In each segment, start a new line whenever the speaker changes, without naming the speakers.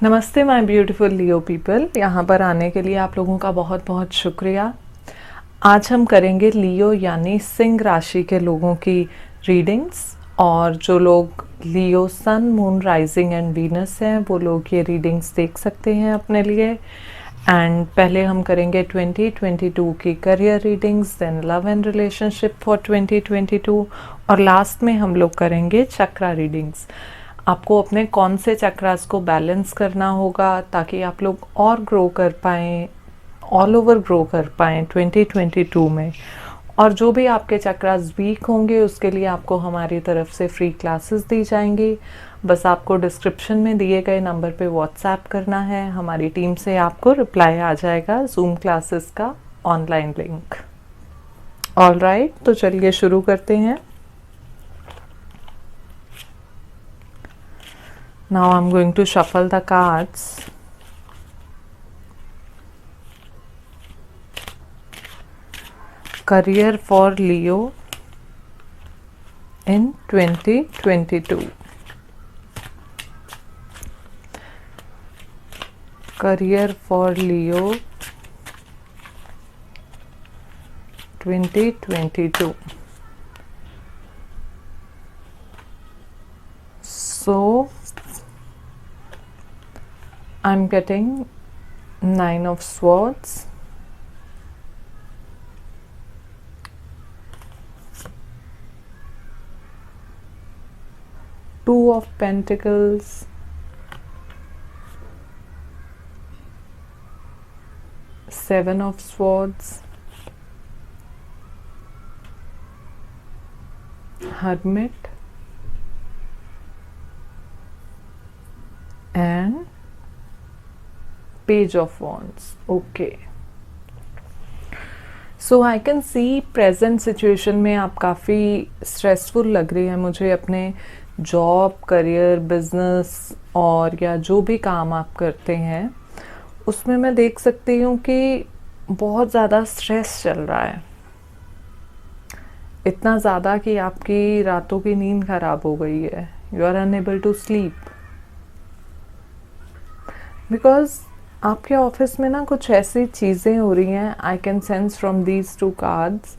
नमस्ते my beautiful Leo people. यहाँ पर आने के लिए आप लोगों का बहुत बहुत शुक्रिया। आज हम करेंगे लियो यानी सिंह राशि के लोगों की रीडिंग्स, और जो लोग Leo sun moon rising and Venus हैं वो लोग ये रीडिंग्स देख सकते हैं अपने लिए। एंड पहले हम करेंगे 2022 की career readings, then love and relationship for 2022, और लास्ट में हम लोग करेंगे चक्रा रीडिंग्स। आपको अपने कौन से चक्रास को बैलेंस करना होगा ताकि आप लोग और ग्रो कर पाएँ, ऑल ओवर ग्रो कर पाएँ 2022 में। और जो भी आपके चक्रास वीक होंगे उसके लिए आपको हमारी तरफ से फ्री क्लासेस दी जाएंगी। बस आपको डिस्क्रिप्शन में दिए गए नंबर पे व्हाट्सएप करना है, हमारी टीम से आपको रिप्लाई आ जाएगा जूम क्लासेस का ऑनलाइन लिंक। ऑल राइट, तो चलिए शुरू करते हैं। Now I'm going to shuffle the cards. Career for Leo in 2022. Career for Leo 2022. So I'm getting 9 of Swords, Two of Pentacles, Seven of Swords, Hermit, and Page of Wands. Okay, so I can C present situation में आप काफ़ी stressful लग रही है मुझे अपने job, career, business और या जो भी काम आप करते हैं उसमें मैं देख सकती हूँ कि बहुत ज़्यादा स्ट्रेस चल रहा है। इतना ज़्यादा कि आपकी रातों की नींद खराब हो गई है। You are unable to sleep because आपके ऑफिस में ना कुछ ऐसी चीज़ें हो रही हैं। I can sense from these two cards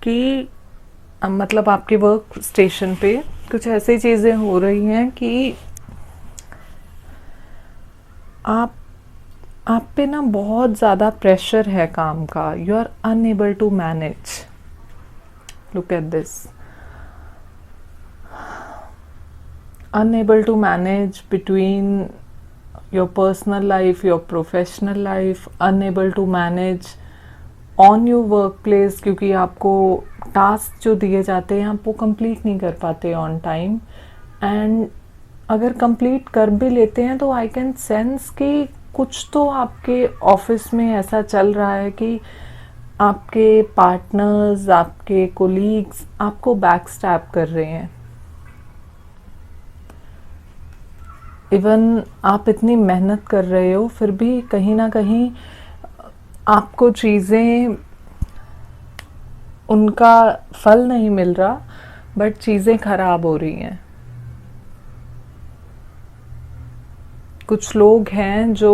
कि मतलब आपके वर्क स्टेशन पे कुछ ऐसी चीज़ें हो रही हैं कि आप पे ना बहुत ज़्यादा प्रेशर है काम का। You are unable to manage. Look at this, unable to manage between your personal life, your professional life, unable to manage on your workplace क्योंकि आपको टास्क जो दिए जाते हैं आप वो कंप्लीट नहीं कर पाते ऑन टाइम। एंड अगर कंप्लीट कर भी लेते हैं तो आई कैन सेंस कि कुछ तो आपके ऑफिस में ऐसा चल रहा है कि आपके पार्टनर्स, आपके कोलीग्स आपको बैक स्टैब कर रहे हैं। इवन आप इतनी मेहनत कर रहे हो फिर भी कहीं ना कहीं आपको चीज़ें उनका फल नहीं मिल रहा, बट चीज़ें खराब हो रही हैं। कुछ लोग हैं जो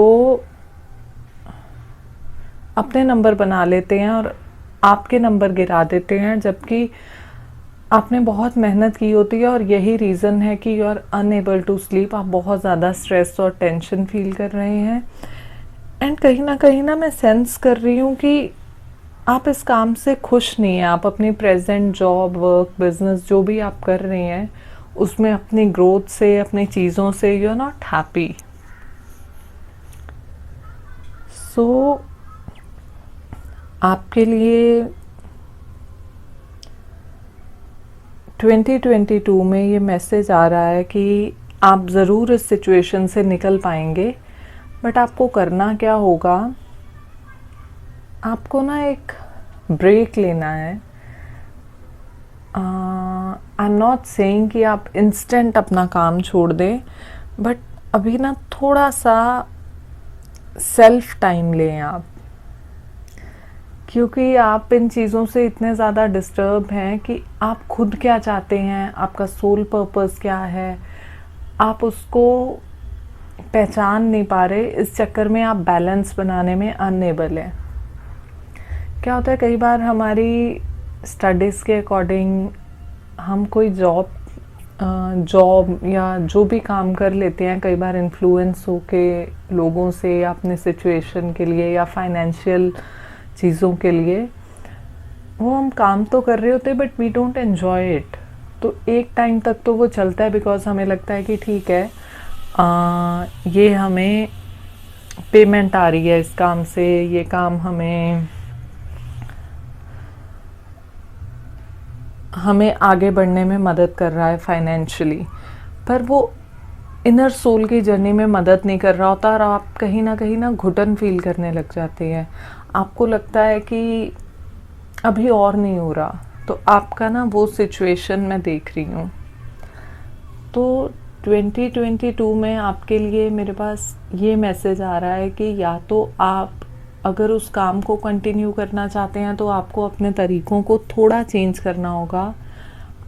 अपने नंबर बना लेते हैं और आपके नंबर गिरा देते हैं जबकि आपने बहुत मेहनत की होती है, और यही रीज़न है कि you are unable to sleep. आप बहुत ज़्यादा स्ट्रेस और टेंशन फील कर रहे हैं। एंड कहीं ना मैं सेंस कर रही हूँ कि आप इस काम से खुश नहीं हैं। आप अपनी प्रेजेंट जॉब, वर्क, बिजनेस जो भी आप कर रहे हैं उसमें अपनी ग्रोथ से, अपनी चीज़ों से यू आर नॉट हैप्पी। सो आपके लिए 2022 में ये मैसेज आ रहा है कि आप ज़रूर इस सिचुएशन से निकल पाएंगे, बट आपको करना क्या होगा, आपको ना एक ब्रेक लेना है। आई एम नॉट सेइंग कि आप इंस्टेंट अपना काम छोड़ दें, बट अभी ना थोड़ा सा सेल्फ टाइम लें आप, क्योंकि आप इन चीज़ों से इतने ज़्यादा डिस्टर्ब हैं कि आप खुद क्या चाहते हैं, आपका सोल पर्पस क्या है, आप उसको पहचान नहीं पा रहे, इस चक्कर में आप बैलेंस बनाने में अनएबल हैं। क्या होता है, कई बार हमारी स्टडीज़ के अकॉर्डिंग हम कोई जॉब या जो भी काम कर लेते हैं, कई बार इन्फ्लुएंस होके लोगों से या अपने सिचुएशन के लिए या फाइनेंशियल चीज़ों के लिए वो हम काम तो कर रहे होते but we don't enjoy it. तो एक टाइम तक तो वो चलता है बिकॉज हमें लगता है कि ठीक है, ये हमें पेमेंट आ रही है इस काम से, ये काम हमें आगे बढ़ने में मदद कर रहा है फाइनेंशियली, पर वो इनर सोल की जर्नी में मदद नहीं कर रहा होता और आप कहीं ना घुटन फील करने लग जाते हैं। आपको लगता है कि अभी और नहीं हो रहा। तो आपका ना वो सिचुएशन मैं देख रही हूँ। तो 2022 में आपके लिए मेरे पास ये मैसेज आ रहा है कि या तो आप अगर उस काम को कंटिन्यू करना चाहते हैं तो आपको अपने तरीक़ों को थोड़ा चेंज करना होगा,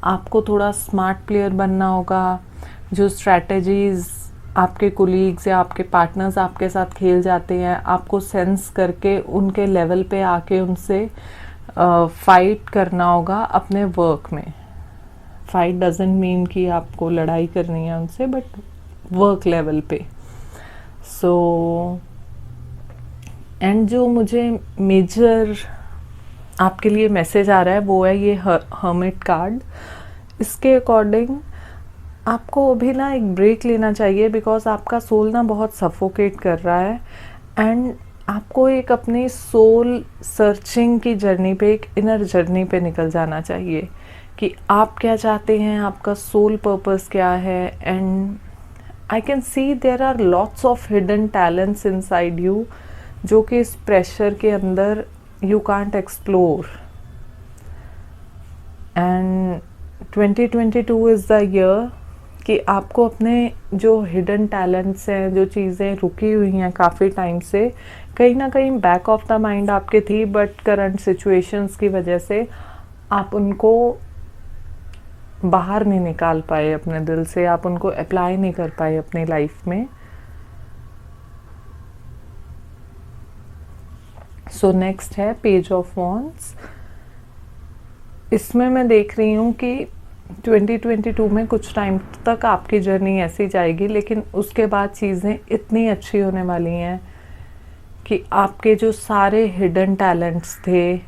आपको थोड़ा स्मार्ट प्लेयर बनना होगा। जो स्ट्रैटेजीज़ आपके कोलीग्स या आपके पार्टनर्स आपके साथ खेल जाते हैं, आपको सेंस करके उनके लेवल पे आके उनसे फाइट करना होगा अपने वर्क में। फाइट डजंट मीन कि आपको लड़ाई करनी है उनसे, बट वर्क लेवल पे। सो एंड जो मुझे मेजर आपके लिए मैसेज आ रहा है वो है ये हर्मिट कार्ड। इसके अकॉर्डिंग आपको अभी ना एक ब्रेक लेना चाहिए बिकॉज आपका सोल ना बहुत सफोकेट कर रहा है एंड आपको एक अपनी सोल सर्चिंग की जर्नी पे, एक इनर जर्नी पे निकल जाना चाहिए कि आप क्या चाहते हैं, आपका सोल पर्पस क्या है। And I can see there are lots of hidden talents inside you जो कि इस प्रेशर के अंदर you can't explore. And 2022 is the year कि आपको अपने जो हिडन टैलेंट्स हैं, जो चीज़ें रुकी हुई हैं काफ़ी टाइम से, कहीं ना कहीं बैक ऑफ द माइंड आपके थी, बट करंट सिचुएशंस की वजह से आप उनको बाहर नहीं निकाल पाए अपने दिल से, आप उनको अप्लाई नहीं कर पाए अपनी लाइफ में। सो नेक्स्ट है पेज ऑफ वॉन्ड्स। इसमें मैं देख रही हूँ कि 2022 में कुछ टाइम तक आपकी जर्नी ऐसी जाएगी, लेकिन उसके बाद चीज़ें इतनी अच्छी होने वाली हैं कि आपके जो सारे हिडन टैलेंट्स थे,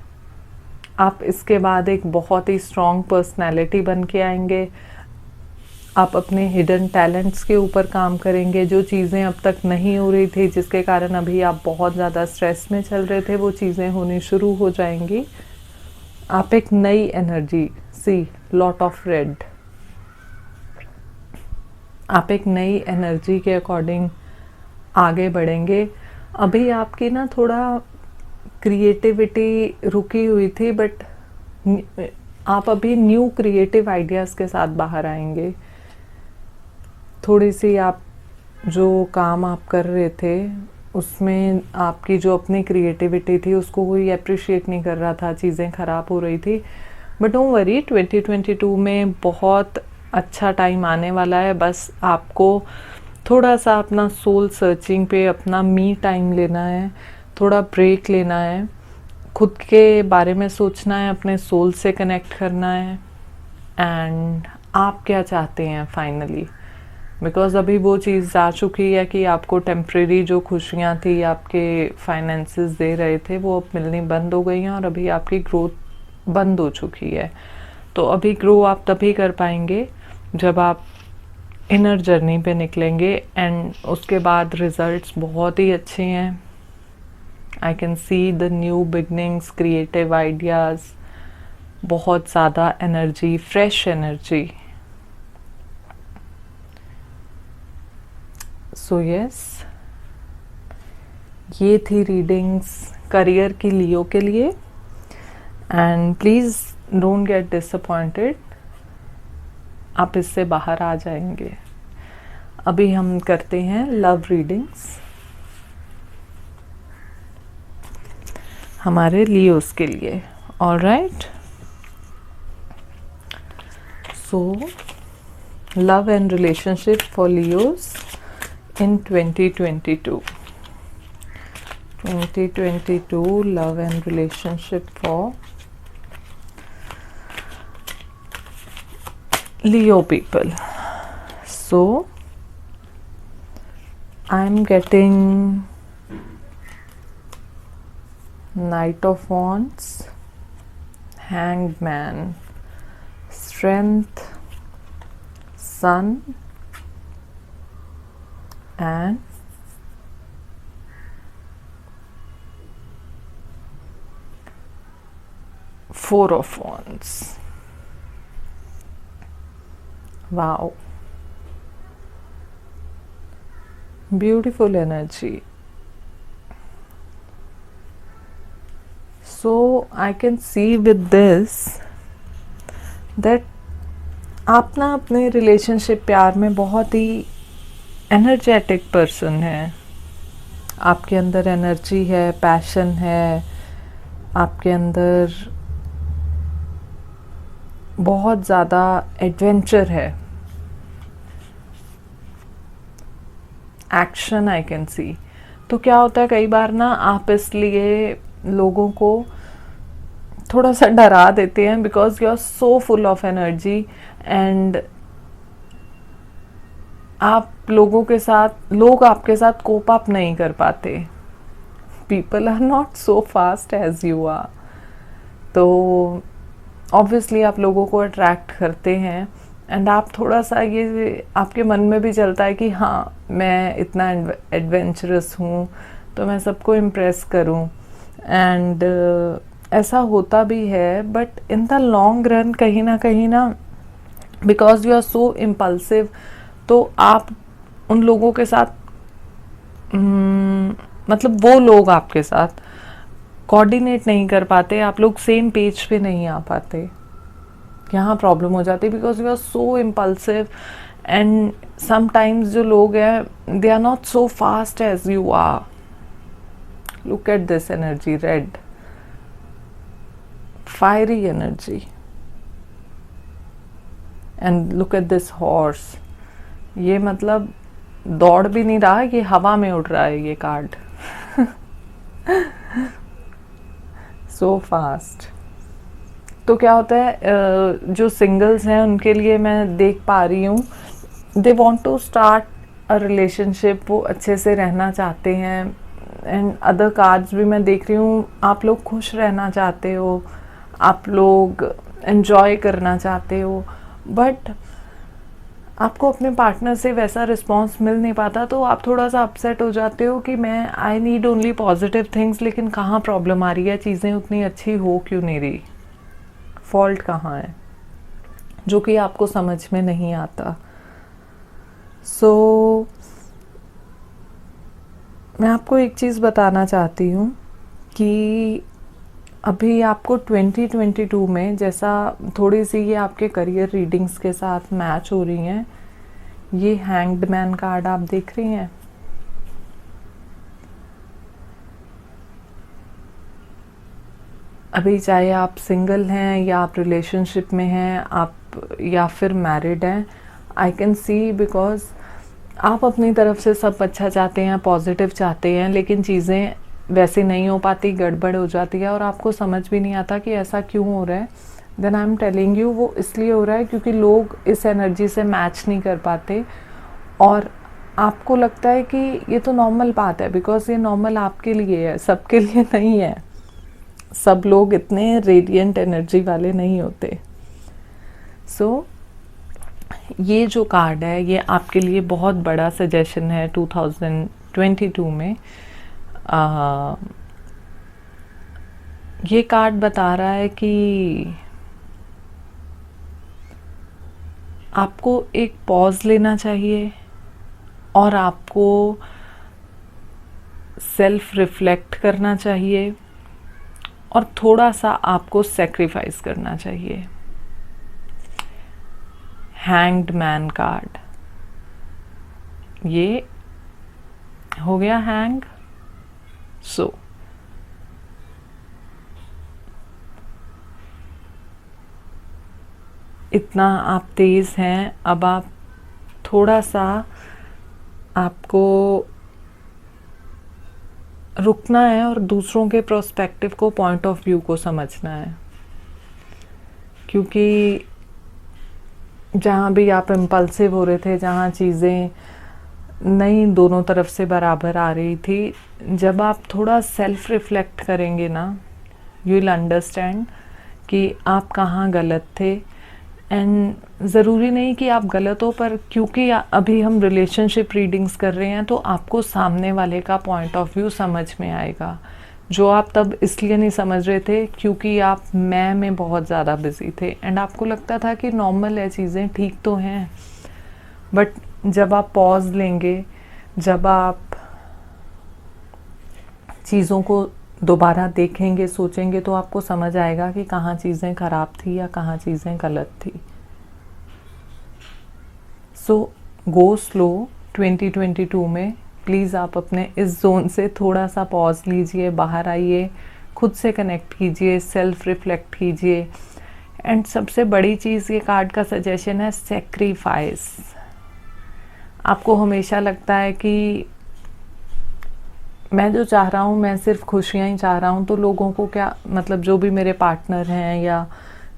आप इसके बाद एक बहुत ही स्ट्रॉन्ग पर्सनैलिटी बन के आएंगे। आप अपने हिडन टैलेंट्स के ऊपर काम करेंगे। जो चीज़ें अब तक नहीं हो रही थी, जिसके कारण अभी आप बहुत ज़्यादा स्ट्रेस में चल रहे थे, वो चीज़ें होनी शुरू हो जाएंगी। आप एक नई energy, see lot of red, आप एक नई एनर्जी के अकॉर्डिंग आगे बढ़ेंगे। अभी आपकी ना थोड़ा क्रिएटिविटी रुकी हुई थी, बट आप अभी न्यू क्रिएटिव आइडियाज़ के साथ बाहर आएंगे। थोड़ी सी आप जो काम आप कर रहे थे उसमें आपकी जो अपनी क्रिएटिविटी थी उसको कोई अप्रिशिएट नहीं कर रहा था, चीज़ें ख़राब हो रही थी। बट डोंट वरी, 2022 में बहुत अच्छा टाइम आने वाला है। बस आपको थोड़ा सा अपना सोल सर्चिंग पे अपना मी टाइम लेना है, थोड़ा ब्रेक लेना है, खुद के बारे में सोचना है, अपने सोल से कनेक्ट करना है एंड आप क्या चाहते हैं फाइनली। बिकॉज़ अभी वो चीज़ जा चुकी है कि आपको टेम्प्रेरी जो खुशियाँ थी, आपके फाइनेंसेस दे रहे थे, वो अब मिलनी बंद हो गई हैं और अभी आपकी ग्रोथ बंद हो चुकी है। तो अभी ग्रो आप तभी कर पाएंगे जब आप इनर जर्नी पे निकलेंगे एंड उसके बाद रिजल्ट्स बहुत ही अच्छे हैं। I can see the new beginnings, creative ideas, बहुत ज़्यादा energy, fresh energy. So yes, ये थी रीडिंग्स करियर की लियो के लिए। And please don't get disappointed, आप इससे बाहर आ जाएंगे। अभी हम करते हैं लव रीडिंग्स हमारे लियोस के लिए। Alright, so love and relationship for Leos in 2022. 2022 love and relationship for Leo people. So I'm getting Knight of Wands, Hanged Man, Strength, Sun, and Four of Wands. Wow. Beautiful energy. So I can see with this that आप ना अपने relationship प्यार में बहुत ही energetic person है. आपके अंदर energy है, पैशन है, आपके अंदर बहुत ज़्यादा एडवेंचर है, एक्शन आई कैन सी. तो क्या होता है कई बार ना आप इसलिए लोगों को थोड़ा सा डरा देते हैं because you are so full of energy and आप लोगों के साथ लोग आपके साथ कोप अप नहीं कर पाते. People are not so fast as you are. तो ऑब्वियसली आप लोगों को अट्रैक्ट करते हैं एंड आप थोड़ा सा ये आपके मन में भी चलता है कि हाँ मैं इतना एडवेंचरस हूँ तो मैं सबको इम्प्रेस करूँ एंड ऐसा होता भी है. But in the long run कहीं ना because you are so impulsive तो आप उन लोगों के साथ मतलब वो लोग आपके साथ कोऑर्डिनेट नहीं कर पाते, आप लोग सेम पेज पे नहीं आ पाते. यहाँ प्रॉब्लम हो जाती है because you are so impulsive and sometimes जो लोग हैं they are not so fast as you are. Look at this energy, red fiery energy, and look at this horse. ये मतलब दौड़ भी नहीं रहा, ये हवा में उड़ रहा है ये कार्ड. So fast. तो क्या होता है जो सिंगल्स हैं उनके लिए मैं देख पा रही हूँ they want to start a relationship, वो अच्छे से रहना चाहते हैं. एंड अदर कार्ड्स भी मैं देख रही हूँ, आप लोग खुश रहना चाहते हो, आप लोग एंजॉय करना चाहते हो, बट आपको अपने पार्टनर से वैसा रिस्पॉन्स मिल नहीं पाता तो आप थोड़ा सा अपसेट हो जाते हो कि मैं I need only positive things, लेकिन कहाँ प्रॉब्लम आ रही है, चीज़ें उतनी अच्छी हो क्यों नहीं रही, फॉल्ट कहाँ है, जो कि आपको समझ में नहीं आता. सो मैं आपको एक चीज़ बताना चाहती हूँ कि अभी आपको 2022 में जैसा थोड़ी सी ये आपके करियर रीडिंग्स के साथ मैच हो रही हैं, ये हैंग्ड मैन कार्ड आप देख रही हैं. अभी चाहे आप सिंगल हैं या आप रिलेशनशिप में हैं, आप या फिर मैरिड हैं, आई कैन सी बिकॉज आप अपनी तरफ से सब अच्छा चाहते हैं, पॉजिटिव चाहते हैं, लेकिन चीज़ें वैसे नहीं हो पाती, गड़बड़ हो जाती है और आपको समझ भी नहीं आता कि ऐसा क्यों हो रहा है. Then I am telling you वो इसलिए हो रहा है क्योंकि लोग इस एनर्जी से मैच नहीं कर पाते और आपको लगता है कि ये तो नॉर्मल बात है बिकॉज ये नॉर्मल आपके लिए है, सबके लिए नहीं है. सब लोग इतने रेडिएंट एनर्जी वाले नहीं होते. सो ये जो कार्ड है ये आपके लिए बहुत बड़ा सजेशन है 2022 में. ये कार्ड बता रहा है कि आपको एक पॉज लेना चाहिए और आपको सेल्फ रिफ्लेक्ट करना चाहिए और थोड़ा सा आपको सेक्रीफाइस करना चाहिए. हैंग्ड मैन कार्ड, ये हो गया हैंग. सो इतना आप तेज हैं, अब आप थोड़ा सा आपको रुकना है और दूसरों के प्रोस्पेक्टिव को, पॉइंट ऑफ व्यू को समझना है, क्योंकि जहाँ भी आप इम्पल्सिव हो रहे थे, जहाँ चीज़ें नहीं दोनों तरफ से बराबर आ रही थी, जब आप थोड़ा सेल्फ रिफ्लेक्ट करेंगे ना, यू विल अंडरस्टैंड कि आप कहाँ गलत थे। एंड ज़रूरी नहीं कि आप गलत हो, पर क्योंकि अभी हम रिलेशनशिप रीडिंग्स कर रहे हैं तो आपको सामने वाले का पॉइंट ऑफ व्यू समझ में आएगा, जो आप तब इसलिए नहीं समझ रहे थे क्योंकि आप मैं में बहुत ज़्यादा बिजी थे एंड आपको लगता था कि नॉर्मल है, चीज़ें ठीक तो हैं। बट जब आप पॉज लेंगे, जब आप चीज़ों को दोबारा देखेंगे, सोचेंगे, तो आपको समझ आएगा कि कहाँ चीज़ें ख़राब थी या कहाँ चीज़ें गलत थी। सो गो स्लो 2022 में। प्लीज़ आप अपने इस जोन से थोड़ा सा पॉज लीजिए, बाहर आइए, खुद से कनेक्ट कीजिए, सेल्फ रिफ्लेक्ट कीजिए। एंड सबसे बड़ी चीज़, ये कार्ड का सजेशन है, सेक्रीफाइस। आपको हमेशा लगता है कि मैं जो चाह रहा हूँ, मैं सिर्फ खुशियाँ ही चाह रहा हूँ, तो लोगों को क्या मतलब, जो भी मेरे पार्टनर हैं या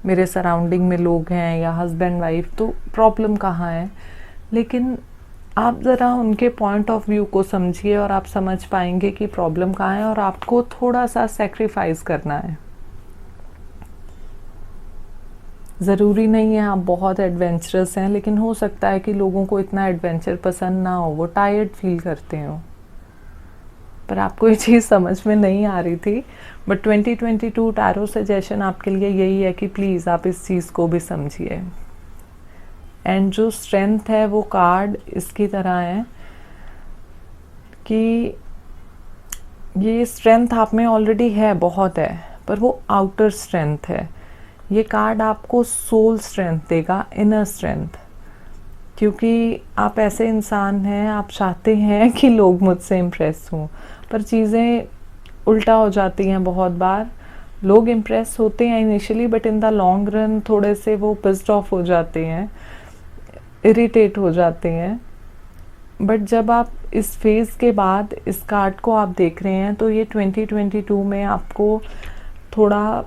मेरे सराउंडिंग में लोग हैं या हस्बैंड वाइफ, तो प्रॉब्लम कहाँ है। लेकिन आप ज़रा उनके पॉइंट ऑफ व्यू को समझिए और आप समझ पाएंगे कि प्रॉब्लम कहाँ है और आपको थोड़ा सा सेक्रीफाइस करना है। ज़रूरी नहीं है आप बहुत एडवेंचरस हैं, लेकिन हो सकता है कि लोगों को इतना एडवेंचर पसंद ना हो, वो टायर्ड फील करते हो। पर आपको ये चीज़ समझ में नहीं आ रही थी। बट 2022 टैरो सजेशन आपके लिए यही है कि प्लीज़ आप इस चीज़ को भी समझिए। एंड जो स्ट्रेंथ है, वो कार्ड इसकी तरह है कि ये स्ट्रेंथ आप में ऑलरेडी है, बहुत है, पर वो आउटर स्ट्रेंथ है। ये कार्ड आपको सोल स्ट्रेंथ देगा, इनर स्ट्रेंथ, क्योंकि आप ऐसे इंसान हैं, आप चाहते हैं कि लोग मुझसे इम्प्रेस हों, पर चीज़ें उल्टा हो जाती हैं बहुत बार। लोग इम्प्रेस होते हैं initially, but in the long run थोड़े से वो पिस्ड ऑफ हो जाते हैं, इरिटेट हो जाते हैं। बट जब आप इस फेज़ के बाद इस कार्ड को आप देख रहे हैं, तो ये 2022 में आपको थोड़ा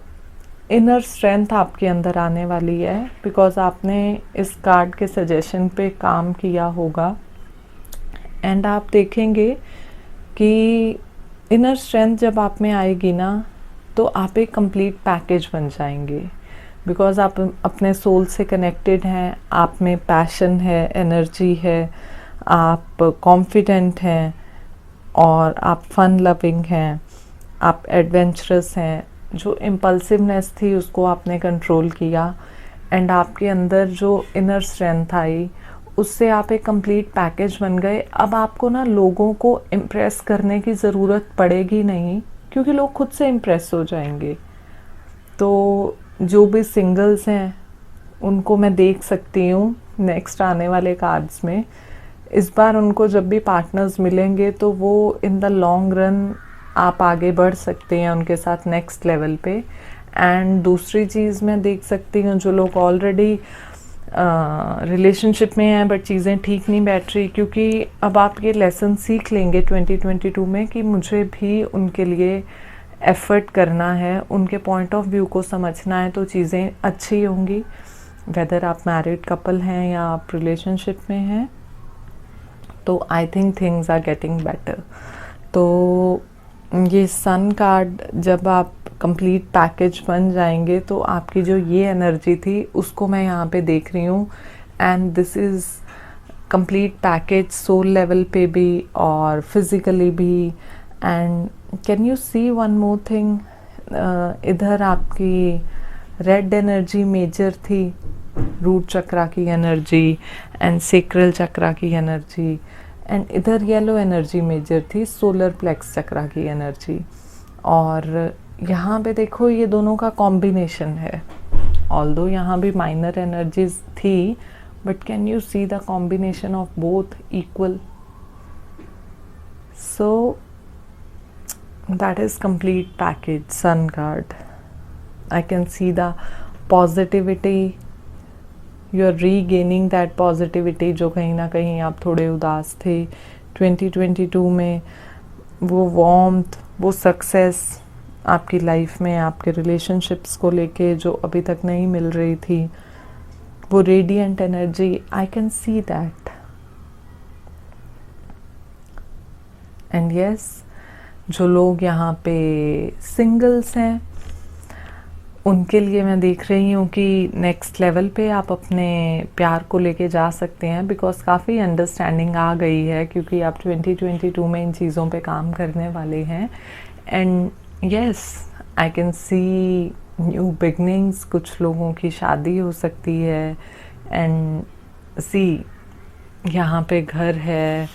इनर स्ट्रेंथ आपके अंदर आने वाली है, बिकॉज़ आपने इस कार्ड के सजेशन पे काम किया होगा। एंड आप देखेंगे कि इनर स्ट्रेंथ जब आप में आएगी ना, तो आप एक कंप्लीट पैकेज बन जाएंगे, बिकॉज़ आप अपने सोल से कनेक्टेड हैं, आप में पैशन है, एनर्जी है, आप कॉन्फिडेंट हैं और आप फन लविंग हैं, आप एडवेंचरस हैं। जो इम्पल्सिवनेस थी उसको आपने कंट्रोल किया एंड आपके अंदर जो इनर स्ट्रेंथ आई, उससे आप एक कंप्लीट पैकेज बन गए। अब आपको ना लोगों को इम्प्रेस करने की ज़रूरत पड़ेगी नहीं, क्योंकि लोग खुद से इम्प्रेस हो जाएंगे। तो जो भी सिंगल्स हैं उनको मैं देख सकती हूँ नेक्स्ट आने वाले कार्ड्स में। इस बार उनको जब भी पार्टनर्स मिलेंगे तो वो इन द लॉन्ग रन आप आगे बढ़ सकते हैं उनके साथ नेक्स्ट लेवल पे। एंड दूसरी चीज़ मैं देख सकती हूँ, जो लोग ऑलरेडी रिलेशनशिप में हैं बट चीज़ें ठीक नहीं बैठ रही, क्योंकि अब आप ये लेसन सीख लेंगे 2022 में कि मुझे भी उनके लिए एफ़र्ट करना है, उनके पॉइंट ऑफ व्यू को समझना है, तो चीज़ें अच्छी होंगी। वेदर आप मैरिड कपल हैं या आप रिलेशनशिप में हैं, तो I think things are getting better. तो ये सन कार्ड, जब आप कंप्लीट पैकेज बन जाएंगे तो आपकी जो ये एनर्जी थी उसको मैं यहाँ पे देख रही हूँ। And this is complete package, soul level पे भी और फिज़िकली भी। And can you see one more thing, इधर आपकी रेड एनर्जी मेजर थी, रूट चक्रा की एनर्जी एंड सेक्रल चक्रा की एनर्जी, एंड इधर येलो एनर्जी मेजर थी, सोलर प्लेक्स चक्रा की एनर्जी। और यहाँ पे देखो ये दोनों का कॉम्बिनेशन है, ऑल्दो यहाँ भी माइनर एनर्जीज थी, but can you see the combination of both equal. So that is complete package, sun card. I can see the positivity, you are regaining that positivity, जो कहीं ना कहीं आप थोड़े उदास थे, 2022 में वो वार्मथ, वो सक्सेस आपकी लाइफ में, आपके रिलेशनशिप्स को लेके जो अभी तक नहीं मिल रही थी, वो radiant energy, I can see that. And yes, जो लोग यहाँ पे सिंगल्स हैं उनके लिए मैं देख रही हूँ कि नेक्स्ट लेवल पे आप अपने प्यार को लेके जा सकते हैं, बिकॉज काफ़ी अंडरस्टैंडिंग आ गई है, क्योंकि आप 2022 में इन चीज़ों पे काम करने वाले हैं। And yes, I can C new beginnings, कुछ लोगों की शादी हो सकती है। एंड सी, यहाँ पे घर है,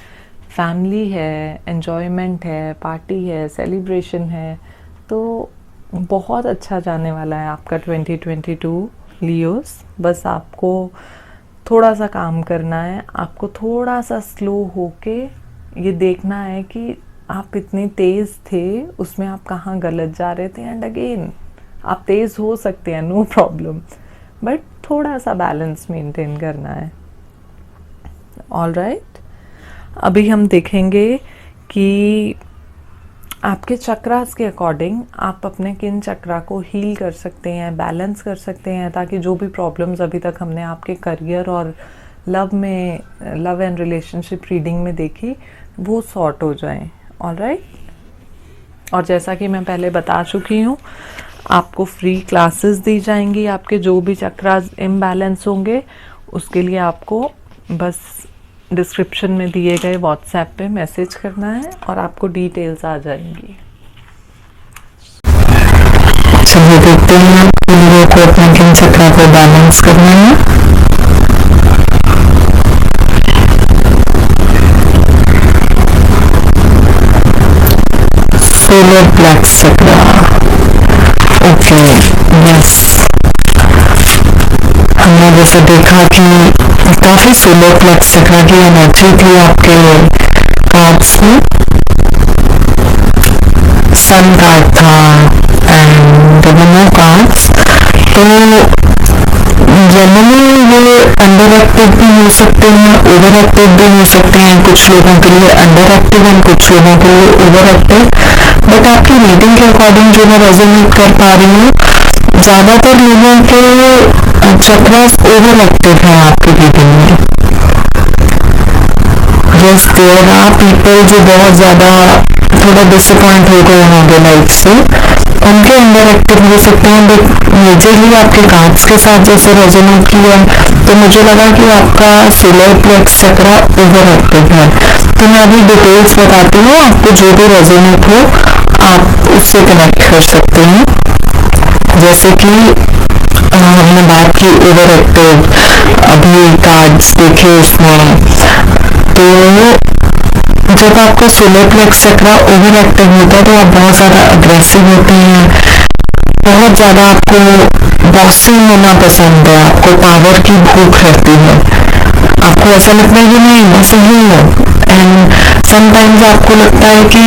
फैमिली है, एन्जॉयमेंट है, पार्टी है, सेलिब्रेशन है, तो बहुत अच्छा जाने वाला है आपका 2022 लियोस। बस आपको थोड़ा सा काम करना है, आपको थोड़ा सा स्लो होके ये देखना है कि आप इतने तेज़ थे, उसमें आप कहाँ गलत जा रहे थे। एंड अगेन, आप तेज़ हो सकते हैं, नो प्रॉब्लम, बट थोड़ा सा बैलेंस मेंटेन करना है। ऑलराइट, अभी हम देखेंगे कि आपके चक्रास के अकॉर्डिंग आप अपने किन चक्रा को हील कर सकते हैं, बैलेंस कर सकते हैं, ताकि जो भी प्रॉब्लम्स अभी तक हमने आपके करियर और लव एंड रिलेशनशिप रीडिंग में देखी, वो सॉर्ट हो जाएं। ऑलराइट, और जैसा कि मैं पहले बता चुकी हूँ, आपको फ्री क्लासेस दी जाएंगी। आपके जो भी चक्रास इम्बैलेंस होंगे उसके लिए आपको बस डिस्क्रिप्शन में दिए गए व्हाट्सएप पे मैसेज करना है और आपको डिटेल्स आ जाएंगी।
चलिए देखते हैं कि लोगों को अपने किन चक्रा को बैलेंस करना है। सोलर प्लेक्स चक्रा, ओके, यस। हमने जैसे देखा कि काफी सोलर प्लेक्स चक्रा की एनर्जी थी आपके कार्ड्स में। सन कार्ड था एंड नो कार्ड्स। तो जनरली ये अंडर एक्टिव भी हो सकते हैं, ओवर एक्टिव भी हो सकते हैं। कुछ लोगों के लिए अंडर एक्टिव और कुछ लोगों के लिए ओवर एक्टिव। बट आपकी रीडिंग के अकॉर्डिंग जो मैं रेजोनेट कर पा रही हूँ, ज्यादातर लोगों के चक्रास ओवर एक्टिव है आपकी रीडिंग में। यस, देयर आर पीपल जो बहुत ज्यादा थोड़ा डिसअपॉइंट हो गए होंगे लाइफ से, उनके अंदर एक्टिव हो सकते हैं। बट मेजरली आपके कार्ड्स के साथ जैसे रेजोनेट किया, तो मुझे लगा कि आपका सोलर प्लेक्स चक्रा ओवर एक्टिव है। तो मैं अभी डिटेल्स बताती हूँ, आपको जो भी रेजोनेट हो आप उससे कनेक्ट कर सकते हैं। जैसे कि हमने बात की ओवर एक्टिव, अभी कार्ड्स देखे उसमें, तो जब आपका सोलर प्लेक्स चक्रा ओवर एक्टिव होता है तो आप बहुत ज़्यादा अग्रेसिव होते हैं, बहुत ज़्यादा आपको बॉसी होना पसंद है, आपको पावर की भूख रहती है, आपको ऐसा लगता है कि नहीं मैं सही हूँ। एंड समटाइम्स आपको लगता है कि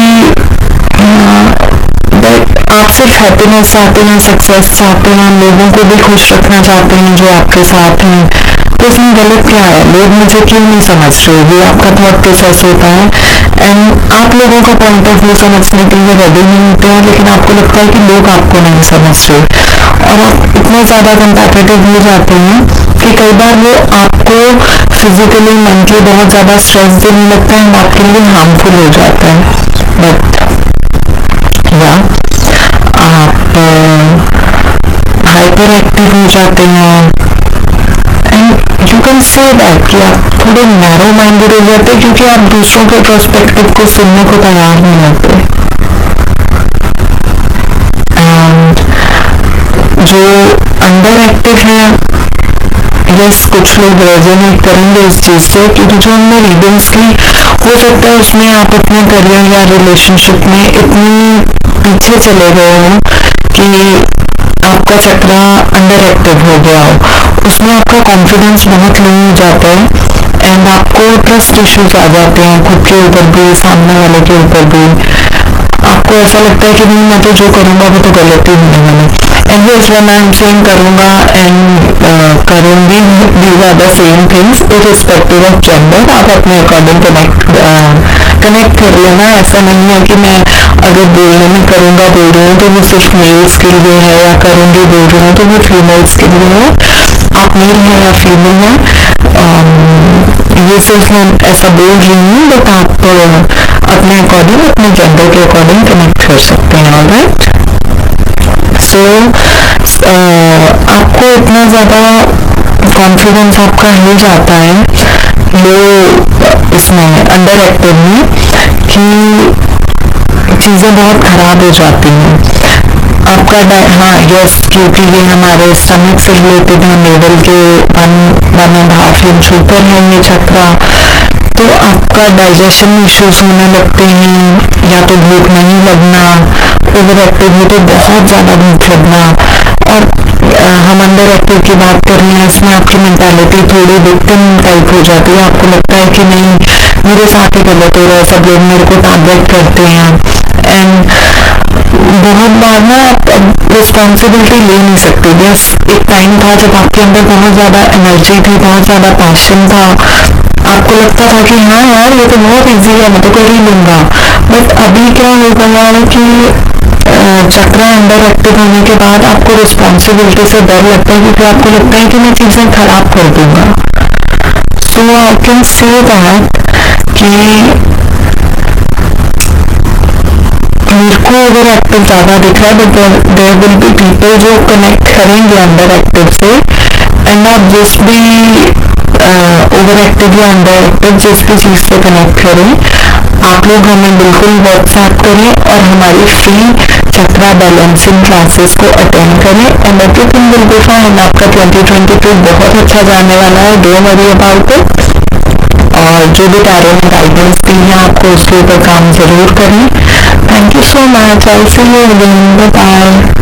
आप सिर्फ हैप्पीनेस चाहते हैं, सक्सेस चाहते हैं, लोगों को भी खुश रखना चाहते हैं जो आपके साथ हैं। तो इसमें गलत क्या है, लोग मुझे क्यों नहीं समझ रहे, ये आपका थॉट प्रोसेस होता है। एंड आप लोगों का पॉइंट ऑफ व्यू समझने के लिए रेडी नहीं होते हैं, लेकिन आपको लगता है कि लोग आपको नहीं समझ रहे, और आप इतने ज़्यादा कंपैटिटिव हो जाते हैं कि कई बार वो आपको फिजिकली, मेंटली बहुत ज़्यादा स्ट्रेस देने लगता है, आपके लिए हार्मफुल हो जाता है। बट या आप हाइपर एक्टिव हो जाते हैं, and you can say that कि आप थोड़े नैरो माइंडेड हो जाते हैं, क्योंकि आप दूसरों के पर्सपेक्टिव को सुनने को तैयार नहीं होते। एंड जो अंडर एक्टिव है, यस, कुछ लोग रेजोनेट करेंगे इस चीज से, क्योंकि जो हमने रीडिंग्स की, हो सकता है उसमें आप अपने करियर या रिलेशनशिप में इतनी पीछे चले गए हो कि आपका चक्रा अंडर एक्टिव हो गया हो, उसमें आपका कॉन्फिडेंस बहुत लो हो जाता है एंड आपको ट्रस्ट इश्यूज आ जाते हैं, खुद के ऊपर भी, सामने वाले के ऊपर भी। आपको ऐसा लगता है कि नहीं मैं तो जो करूँगा वो तो गलत ही होने वाला है। And yes, when I am saying करूँगा एंड करूँगी, these are the same things irrespective of gender. आप अपने अकॉर्डिंग कनेक्ट कनेक्ट कर लेना। ऐसा नहीं है कि मैं अगर बोलने में करूँगा बोल रही हूँ तो वो सिर्फ मेल्स के लिए है, या करूँगी बोल रही हूँ तो वो फीमेल्स के लिए है। आप मेल है या फीमेल है, ये सिर्फ मैं ऐसा बोल रही हूँ, बट आप अपने अकॉर्डिंग, अपने जेंडर के अकॉर्डिंग कनेक्ट कर सकते हैं। ऑलराइट, सो आपको इतना ज़्यादा कॉन्फिडेंस आपका हो जाता है लो इसमें अंडर एक्टिव में कि चीज़ें बहुत ख़राब हो जाती हैं आपका। हाँ यस, क्योंकि ये हमारे स्टमक से रिलेटेड है, नेवल के 1.5 इंच ऊपर है ये चक्रा, तो आपका डाइजेशन इश्यूज होने लगते हैं, या तो भूख नहीं लगना, ओवर एक्टिव हो तो बहुत ज़्यादा भूख लगना। और हम अंडर एक्टिव की बात कर रहे हैं, इसमें आपकी मेंटालिटी थोड़ी विक्टिम टाइप हो जाती है। आपको लगता है कि नहीं मेरे साथ ही गलत हो रहा है, सब लोग मेरे को टारगेट करते हैं। एंड बहुत बार ना आप रिस्पॉन्सिबिलिटी ले नहीं सकते। बस एक टाइम था जब आपके अंदर बहुत ज़्यादा एनर्जी थी, बहुत ज़्यादा पैशन था, आपको लगता था कि हाँ यार ये तो बहुत ईजी है, मैं तो कर ही लूँगा। बट अभी क्या हो गया है कि चक्रा अंडर एक्टिव होने के बाद आपको रिस्पॉन्सिबिलिटी से डर लगता है, क्योंकि आपको लगता है कि मैं चीज़ें खराब कर दूंगा। सो आई कैन से दैट कि मेरे को ओवर एक्टिव ज़्यादा दिख रहा है, but there will be people जो कनेक्ट करेंगे अंडर एक्टिव से। एंड आप जिस भी ओवर एक्टिव या अंडर एक्टिव जिस भी चीज़ से कनेक्ट करें, आप लोग हमें बिल्कुल व्हाट्सएप करें और हमारी फ्री चक्रा बैलेंसिंग क्लासेस को अटेंड करें, and everything will be fine. आपका 2022 बहुत अच्छा जाने वाला है, डोंट वरी अबाउट इट। और जो भी टैरो ने गाइडेंस दी है आपको उसके ऊपर काम जरूर करें। Thank you so much, I will see you again, bye bye.